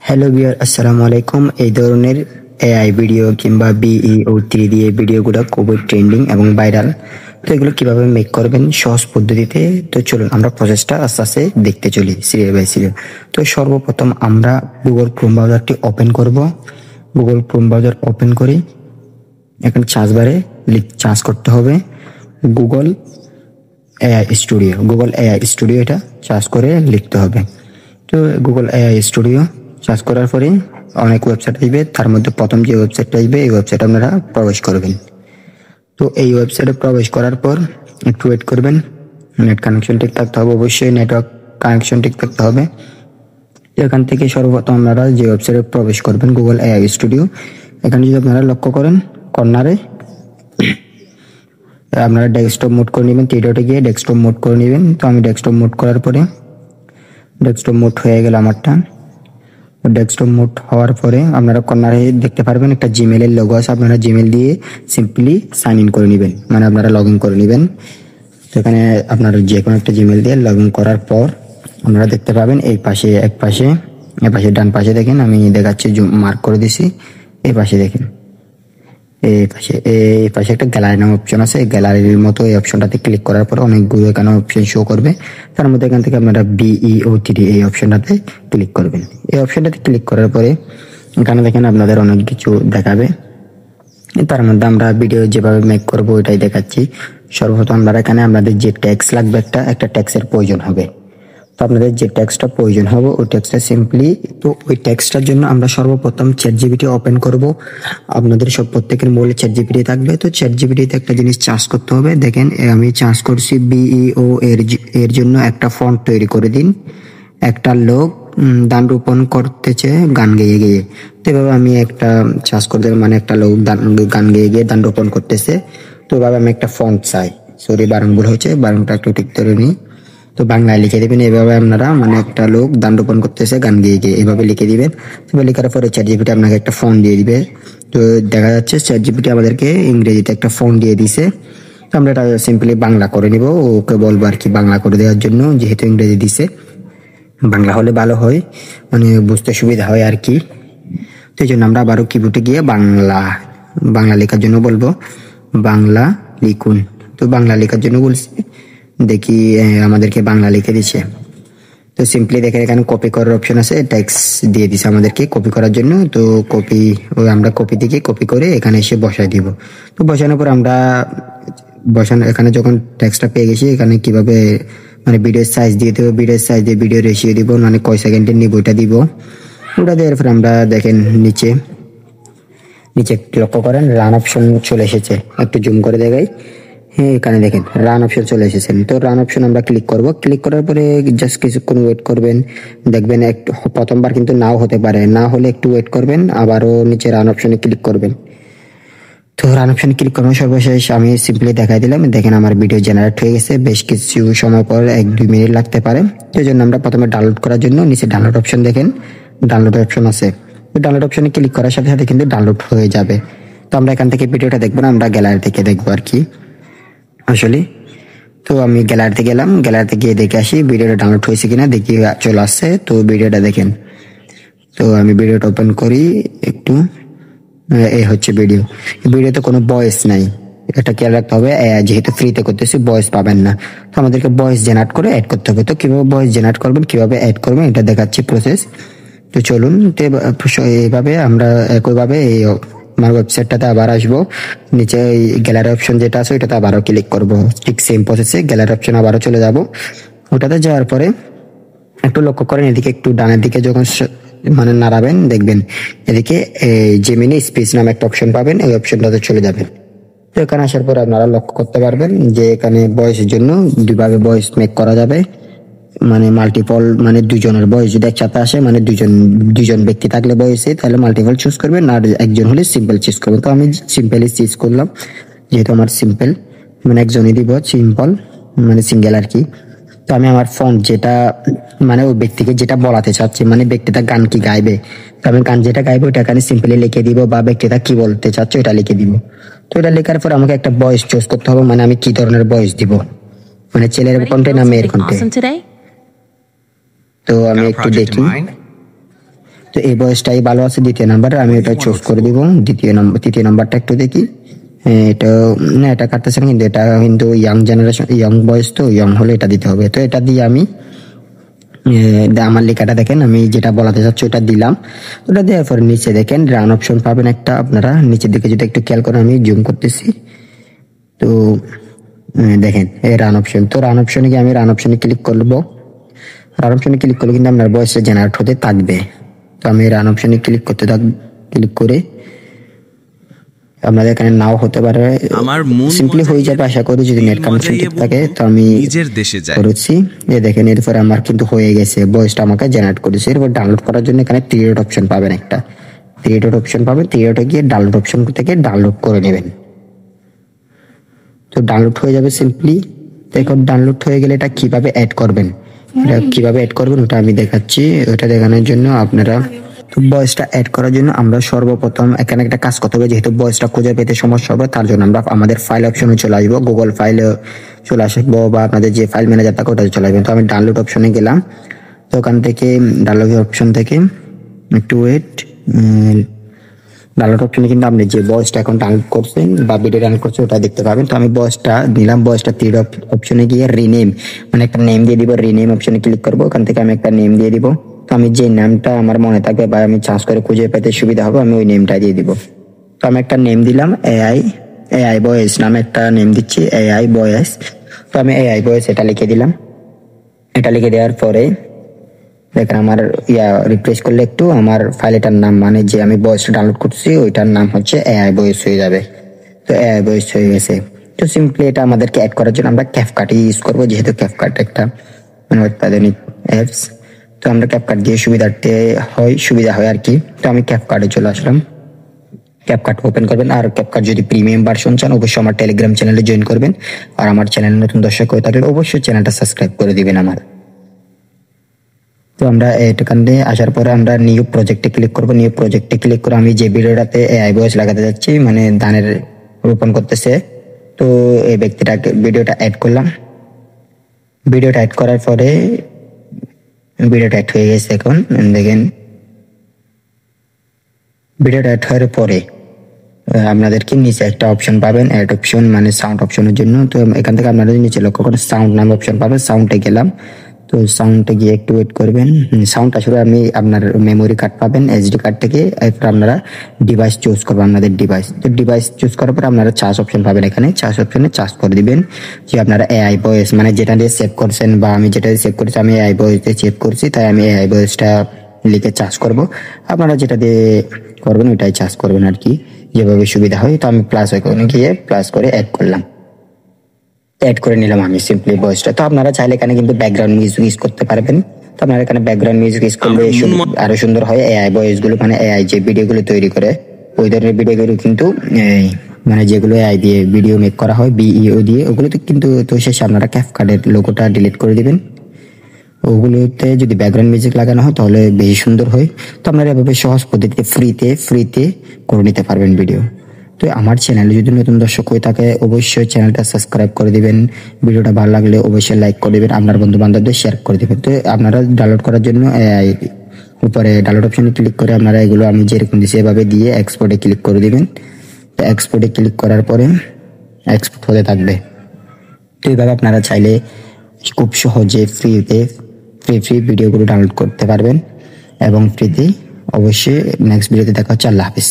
Hello viewer, আসসালামু আলাইকুম। এই ধরনের এআই ভিডিও কিংবা বিইও 3 দিয়ে ভিডিওগুলো খুবই ট্রেন্ডিং এবং ভাইরাল। তো এগুলো কিভাবে মেক করবেন সহজ পদ্ধতিতে, তো চলুন আমরা প্রসেসটা আস্তে আস্তে দেখতে চলি সিরিয়াল বাই সিরিয়াল। তো সর্বপ্রথম আমরা গুগল ক্রোম ব্রাউজারটি ওপেন করব। গুগল ক্রোম ব্রাউজার ওপেন করি, এখানে সার্চ বারে সার্চ করতে হবে Google AI studio. Google AI studio এটা সার্চ করে লিখতে হবে। তো গুগল এআই স্টুডিও সার্চ করার পরে অনেক ওয়েবসাইট আসবে, তার মধ্যে প্রথম যে ওয়েবসাইটটা আসবে এই ওয়েবসাইটে আপনারা প্রবেশ করবেন। তো এই ওয়েবসাইটে প্রবেশ করার পর একটু ওয়েট করবেন, নেট কানেকশন ঠিক থাকতে হবে, অবশ্যই নেটওয়ার্ক কানেকশন ঠিক থাকতে হবে। এখান থেকে সর্বপ্রথম আপনারা যে ওয়েবসাইটে প্রবেশ করবেন গুগল এআই স্টুডিও, এখানে যদি আপনারা লক্ষ্য করেন কর্নারে আপনারা ডেস্কটপ মোড করে নেবেন, থ্রি ডটে গিয়ে ডেস্কটপ মোড করে নেবেন। তো আমি ডেস্কটপ মোড করার পরে ডেস্কটপ মোড হয়ে গেল আমারটা। ডেস্কটপ মোড হওয়ার পরে আপনারা কর্নারে দেখতে পারবেন একটা জিমেলের লোগো আছে, আপনারা জিমেল দিয়ে সিম্পলি সাইন ইন করে নেবেন, মানে আপনারা লগ ইন করে নেবেন। তো এখানে আপনারা যে কোনো একটা জিমেল দিয়ে লগ ইন করার পর আপনারা দেখতে পাবেন এই পাশে এ পাশে ডান পাশে দেখেন, আমি দেখাচ্ছি মার্ক করে দিছি, এই পাশে দেখেন এই পাশে একটা গ্যালারি নাম অপশন আছে। এই গ্যালারির মতো এই অপশনটাতে ক্লিক করার পর অনেকগুলো এখানে অপশন শো করবে, তার মধ্যে এখান থেকে আপনারা বিইও 3 এই অপশনটাতে ক্লিক করবেন। এই অপশনটাতে ক্লিক করার পরে এখানে দেখেন আপনাদের অনেক কিছু দেখাবে, তার মধ্যে আমরা ভিডিও যেভাবে মেক করবো ওইটাই দেখাচ্ছি। সর্বপ্রথম আপনারা এখানে আপনাদের যে ট্যাক্স লাগবে একটা ট্যাক্সের প্রয়োজন হবে। তো আপনাদের যে ট্যাক্সটা প্রয়োজন হবে ওই ট্যাক্সটা সিম্পলি, তো ওই ট্যাক্সটার জন্য আমরা সর্বপ্রথম চ্যাটজিপিটি ওপেন করব। আপনাদের সব প্রত্যেকের মোবাইলে চ্যাটজিপিটি থাকবে। তো চ্যাটজিপিটিতে একটা জিনিস চার্জ করতে হবে, দেখেন আমি চার্জ করছি বিইও এর জন্য একটা ফন্ট তৈরি করে দিন। একটা লোক দান রোপণ করতেছে গান গেয়ে গেয়ে, তো এভাবে আমি একটা চার্জ করতে, মানে একটা লোক গান গেয়ে গিয়ে দান রোপণ করতেছে। তো এভাবে আমি একটা ফন্ট চাই, সরি বারণ ভুল হয়েছে, বারণটা একটু ঠিক করে নিই। তো বাংলায় লিখে দেবেন এভাবে আপনারা, মানে একটা লোক দান রোপণ করতেছে গান গেয়ে গিয়ে, এভাবে লিখে দিবেন। তবে লেখার পরে চ্যাটজিপিটি আপনাকে একটা ফোন দিয়ে দিবে। তো দেখা যাচ্ছে চ্যাটজিপিটি আমাদেরকে ইংরেজিতে একটা ফোন দিয়ে দিছে। তো আমরা এটা সিম্পলি বাংলা করে নিব, ওকে বলবো আর কি বাংলা করে দেওয়ার জন্য, যেহেতু ইংরেজি দিছে বাংলা হলে ভালো হয়, মানে বুঝতে সুবিধা হয় আর কি। তো এই জন্য আমরা আবারও কিবোর্ডে গিয়ে বাংলা লেখার জন্য বলবো বাংলা লিখুন। তো বাংলা লেখার জন্য বলছি, দেখি আমাদেরকে বাংলা লিখে দিচ্ছে। তো সিম্পলি দেখেন এখানে কপি করার অপশন আছে, টেক্সট দিয়ে দিছে আমাদেরকে কপি করার জন্য। তো আমরা কপি থেকে কপি করে এখানে এসে বসাই দিব। তো বসানোর পর আমরা এখানে যখন টেক্সটটা পেয়ে গেছি, এখানে কিভাবে মানে ভিডিওর সাইজ দিয়ে দেবো, ভিডিওর সাইজ দিয়ে ভিডিও রেশিও দিব, মানে কয় সেকেন্ডের নিব ওইটা দিব। ওটা দেওয়ার পর আমরা দেখেন নিচে লক্ষ্য করেন রান অপশন চলে এসেছে, একটু জুম করে দেখাই। হ্যাঁ, এখানে দেখেন রান অপশন চলে এসেছেন। তো রান অপশন আমরা ক্লিক করব, ক্লিক করার পরে জাস্ট কিছুক্ষণ ওয়েট করবেন, দেখবেন একটু প্রথমবার কিন্তু নাও হতে পারে, না হলে একটু ওয়েট করবেন, আবারও নিচে রান অপশনে ক্লিক করবেন। তো রান অপশনে ক্লিক করবো, সর্বশেষ আমি সিম্পলি দেখাই দিলাম, দেখেন আমার ভিডিও জেনারেট হয়ে গেছে। বেশ কিছু সময় পর 1-2 মিনিট লাগতে পারে। সেই জন্য আমরা প্রথমে ডাউনলোড করার জন্য নিচে ডাউনলোড অপশন দেখেন, ডাউনলোড অপশন আছে। তো ডাউনলোড অপশনে ক্লিক করার সাথে সাথে কিন্তু ডাউনলোড হয়ে যাবে। তো আমরা এখান থেকে ভিডিওটা দেখবো না, আমরা গ্যালারি থেকে দেখবো আর কি আসলে। তো আমি গ্যালারিতে গেলাম, গ্যালারিতে গিয়ে দেখে আসি ভিডিওটা ডাউনলোড হয়েছে কিনা, দেখি চলে আসছে। তো ভিডিওটা দেখেন, তো আমি ভিডিওটা ওপেন করি একটু, এই হচ্ছে ভিডিওতে কোনো ভয়েস নাই, এটা খেয়াল রাখতে হবে। যেহেতু ফ্রিতে করতেছি ভয়েস পাবেন না, তো আমাদেরকে ভয়েস জেনারেট করে অ্যাড করতে হবে। তো কিভাবে ভয়েস জেনারেট করবেন, কিভাবে অ্যাড করবেন এটা দেখাচ্ছি প্রসেস। তো চলুন, এইভাবে আমরা একইভাবে এই আমার ওয়েবসাইটটাতে আবার আসবো, নিচে গ্যালারি অপশন যেটা আছে ওইটাতে আবারও ক্লিক করব, ঠিক সেম প্রসেসে গ্যালারি অপশন আবারও চলে যাব। ওটাতে যাওয়ার পরে একটু লক্ষ্য করেন এদিকে একটু ডানের দিকে যখন মানে নাড়াবেন, দেখবেন এদিকে জেমিনি স্পিচ নামে একটা অপশন পাবেন, এই অপশনটাতে চলে যাবেন। তো এখানে আসার পর আপনারা লক্ষ্য করতে পারবেন যে এখানে ভয়েসের জন্য দুইভাবে ভয়েস মেক করা যাবে, মানে মাল্টিপল, মানে দুজনের ভয়েস যদি একসাথে আসে, মানে দুজন ব্যক্তি থাকলে ভয়েসে, তাহলে মাল্টিপল চুজ করবেন, আর একজন হলে সিম্পল চুজ করবেন। তো আমি সিম্পলি চুজ করলাম, যেহেতু আমার সিম্পল মানে একজনই দিব, সিম্পল মানে সিঙ্গেল আর কি। তো আমি আমার ফন্ট যেটা মানে ওই ব্যক্তিকে যেটা বলাতে চাচ্ছি, মানে ব্যক্তিটা গান কি গাইবে, তো আমি গান যেটা গাইবো ওটা এখানে সিম্পলি লিখে দিব, বা ব্যক্তিটা কি বলতে চাচ্ছে ওটা লিখে দিব। তো এটা লেখার পর আমাকে একটা ভয়েস চুজ করতে হবে, মানে আমি কি ধরনের ভয়েস দিব, মানে ছেলের কণ্ঠে না মেয়ের কণ্ঠে। তো আমি একটু দেখি, তো তো এই ভয়েসটাই ভালো আছে। দ্বিতীয় নাম্বার আমি এটা চুজ করে দিব। তৃতীয় নাম্বারটা একটু দেখি। এটা না, এটা কাটতেছে না, কিন্তু এটা কিন্তু ইয়াং জেনারেশন, ইয়ং বয়েস, তো ইয়ং হলে এটা দিতে হবে। তো এটা দিয়ে আমি আমার লেখাটা দেখেন, আমি যেটা বলাতে চাচ্ছি ওটা দিলাম। ওটা দেওয়ার পরে নিচে দেখেন রান অপশন পাবেন একটা। আপনারা নিচের দিকে যদি একটু খেয়াল করেন, আমি জুম করতেছি, তো দেখেন এই রান অপশন। তো রান অপশনে গিয়ে আমি রান অপশনে ক্লিক করবো। রান অপশনে ক্লিক করলে কিন্তু আপনার ভয়েসটা জেনারেট হতে থাকবে। তো আমি রান অপশনে ক্লিক করে আপনাদের এখানে নাও হতে পারে, সিম্পলি হয়ে যাবে আশা করি, যদি নেট কানেকশন ঠিক থাকে। তো আমি করেছি, দেখেন এরপরে আমার কিন্তু হয়ে গেছে, ভয়েসটা আমাকে জেনারেট করেছে। এরপর ডাউনলোড করার জন্য এখানে থ্রি ডট অপশন পাবেন একটা, থ্রি ডট অপশন পাবেন। থ্রি ডটে গিয়ে ডাউনলোড অপশন থেকে ডাউনলোড করে নেবেন। তো ডাউনলোড হয়ে যাবে সিম্পলি। এখন ডাউনলোড হয়ে গেলে এটা কিভাবে অ্যাড করবেন, ওটা আমি দেখাচ্ছি। ওটা দেখানোর জন্য আপনারা, তো ভয়েসটা অ্যাড করার জন্য আমরা সর্বপ্রথম এখানে একটা কাজ করতে হবে। যেহেতু ভয়েসটা খুঁজে পেতে সমস্যা হবে, তার জন্য আমরা আমাদের ফাইল অপশনে চলে আসবো, গুগল ফাইলে চলে আসবো, বা আপনাদের যে ফাইল ম্যানেজার থাকে ওটাতে চলে আসবেন। তো আমি ডাউনলোড অপশনে গেলাম। তো ওখান থেকে ডাউনলোড অপশন থেকে একটু ওয়েট, ডাউনলোড অপশনে কিন্তু আপনি যে ভয়েসটা এখন ডাউনলোড করছেন বা ভিডিও ডাউনলোড করছেন ওটা দেখতে পাবেন। তো আমি ভয়েসটা নিলাম। ভয়েসটা থ্রি ডট অপশনে গিয়ে রিনেম, মানে একটা নেম দিয়ে দিব। রিনেম অপশনে ক্লিক করবো, ওখান থেকে আমি একটা নেম দিয়ে দিব। তো আমি যে নামটা আমার মনে থাকবে বা আমি চার্জ করে খুঁজে পেতে সুবিধা হবে, আমি ওই নেমটা দিয়ে দিব। তো আমি একটা নেম দিলাম, এআই ভয়েস নামে একটা নেম দিচ্ছি, এআই ভয়েস। তো আমি এআই ভয়েস এটা লিখে দিলাম। এটা লিখে দেওয়ার পরে দেখেন আমার রিফ্রেশ করলে একটু আমার ফাইলটার নাম, মানে যে আমি ভয়েসটা ডাউনলোড করছি ওইটার নাম হচ্ছে এআই ভয়েস হয়ে যাবে। তো এআই ভয়েস হয়ে গেছে। তো সিম্পলি এটা আমাদেরকে অ্যাড করার জন্য আমরা ক্যাপকাট ইউজ করবো, যেহেতু ক্যাপকাট একটা মানে অত্যাধুনিক অ্যাপস। তো আমরা ক্যাপকাট দিয়ে সুবিধা হয় আর কি। তো আমি ক্যাপকাটে চলে আসলাম। ক্যাপকাট ওপেন করবেন। আর ক্যাপকাট যদি প্রিমিয়াম ভার্সন চান, অবশ্যই আমার টেলিগ্রাম চ্যানেলে জয়েন করবেন। আর আমার চ্যানেলে নতুন দর্শক হয়ে থাকলে অবশ্যই চ্যানেলটা সাবস্ক্রাইব করে দিবেন আমার। তো আমরা এখানে আসার পরে আমরা নিউ প্রজেক্টে ক্লিক করবো। নিউ প্রজেক্টে ক্লিক করে আমি যে ভিডিওটাতে এআই ভয়েস লাগাতে যাচ্ছি, মানে ধানের রোপণ করতেছে, তো এই ব্যক্তিটাকে ভিডিওটা অ্যাড করলাম। ভিডিওটা অ্যাড করার পরে ভিডিওটা অ্যাড হয়ে গেছে। এখন দেখেন ভিডিওটা অ্যাড হওয়ার পরে আপনাদেরকে নিচে একটা অপশন পাবেন, অ্যাড অপশন, মানে সাউন্ড অপশনের জন্য। তো এখান থেকে আপনারা নিচে লক্ষ্য করে সাউন্ড নামে অপশন পাবেন। সাউন্ডে গেলাম। তো সাউন্ডে গিয়ে একটু ওয়েট করবেন। সাউন্ড আসলে আমি আপনার মেমোরি কার্ড পাবেন, এইচডি কার্ড থেকে। এরপর আপনারা ডিভাইস চুজ করবেন, আপনাদের ডিভাইস। তো ডিভাইস চুজ করার পর আপনারা চার্জ অপশন পাবেন। এখানে চার্জ অপশনে চার্জ করে দিবেন যে আপনারা এআই ভয়েস, মানে যেটা দিয়ে সেভ করছেন, বা আমি যেটা দিয়ে সেভ করেছি, আমি এআই ভয়েস দিয়ে সেভ করছি, তাই আমি এআই ভয়েসটা লিখে চার্জ করব। আপনারা যেটা দিয়ে করবেন ওইটাই চার্জ করবেন আর কি, যেভাবে সুবিধা হয়। তো আমি প্লাস ওখানে গিয়ে প্লাস করে অ্যাড করলাম, অ্যাড করে নিলাম আমি সিম্পলি ভয়েসটা। তো আপনারা চাইলে এখানে কিন্তু ব্যাকগ্রাউন্ড মিউজিক ইউজ করতে পারবেন। তো আপনারা এখানে ব্যাকগ্রাউন্ড মিউজিক ইউজ করলে আরো সুন্দর হয়। এআই ভয়েস গুলো, মানে এআই যে ভিডিওগুলো তৈরি করে ওই ধরনের ভিডিওগুলো কিন্তু মানে যেগুলো এআই দিয়ে ভিডিও মেক করা হয় বিইও দিয়ে, ওগুলোতে কিন্তু, তো শেষে আপনারা ক্যাপকাটের লোগোটা ডিলিট করে দিবেন। ওগুলোতে যদি ব্যাকগ্রাউন্ড মিউজিক লাগানো হয় তাহলে বেশি সুন্দর হয়। তো আপনারা এভাবে সহজ পদ্ধতিতে ফ্রিতে করে নিতে পারবেন ভিডিও। তো আমার চ্যানেলে যদি নতুন দর্শক হয়ে থাকে অবশ্যই চ্যানেলটা সাবস্ক্রাইব করে দিবেন। ভিডিওটা ভালো লাগলে অবশ্যই লাইক করে দিবেন, আপনার বন্ধু বান্ধবদের শেয়ার করে দিবেন। তো আপনারা ডাউনলোড করার জন্য উপরে ডাউনলোড অপশনে ক্লিক করে আপনারা এগুলো আমি যেরকম দিচ্ছি এভাবে দিয়ে এক্সপোর্টে ক্লিক করে দিবেন। তো এক্সপোর্টে ক্লিক করার পরে এক্সপোর্ট হতে থাকবে। তো এইভাবে আপনারা চাইলে খুব সহজে ফ্রি ভিডিওগুলো ডাউনলোড করতে পারবেন এবং ফ্রিতে। অবশ্যই নেক্সট ভিডিওতে দেখা হচ্ছে। আল্লাহ হাফিজ।